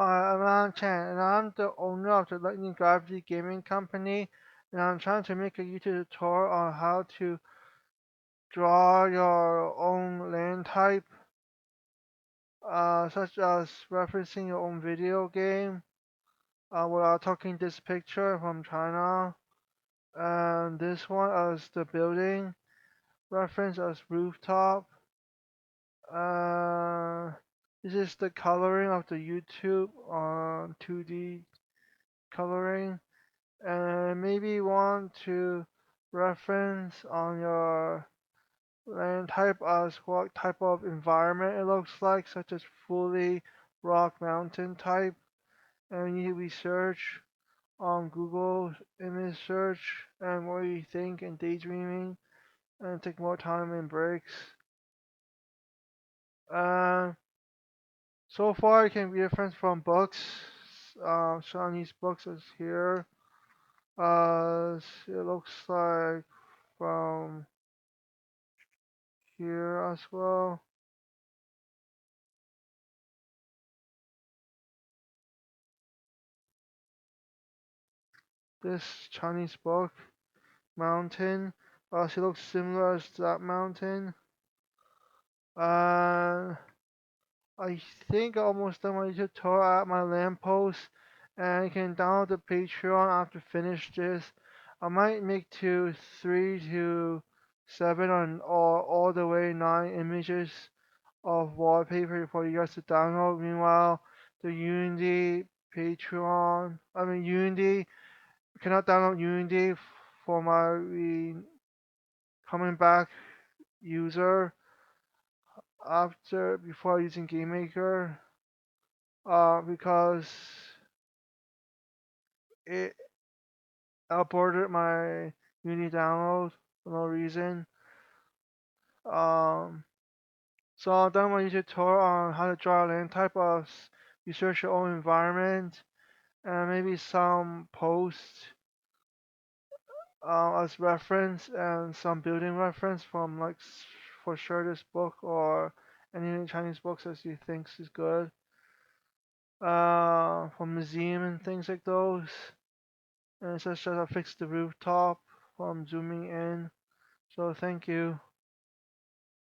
Hi, I'm Alan Chan, and I'm the owner of the Lightning Gravity Gaming Company, and I'm trying to make a YouTube tutorial on how to draw your own land type, such as referencing your own video game, without taking this picture from China, and this one as the building, reference as rooftop. Uh, this is the coloring of the YouTube on 2D coloring. And maybe you want to reference on your land type as what type of environment it looks like, such as fully rock mountain type. And you research on Google image search and what you think and daydreaming and take more time and breaks. Uh, so far, you can reference from books. Chinese books is here. It looks like from here as well. This Chinese book, Mountain, she looks similar as that mountain. Uh, I think I almost done my tutorial at my lamppost, and you can download the Patreon after finish this. I might make to 3 to 7 or all the way 9 images of wallpaper for you guys to download. Meanwhile, the Unity cannot download Unity for my coming back user after before using GameMaker because it aborted my Unity download for no reason. Um, so I've done my YouTube tutorial on how to draw a land type of research your own environment and maybe some posts as reference and some building reference from like for sure this book or any Chinese books as you think is good. From museum and things like those. And such as I fixed the rooftop from zooming in. So thank you.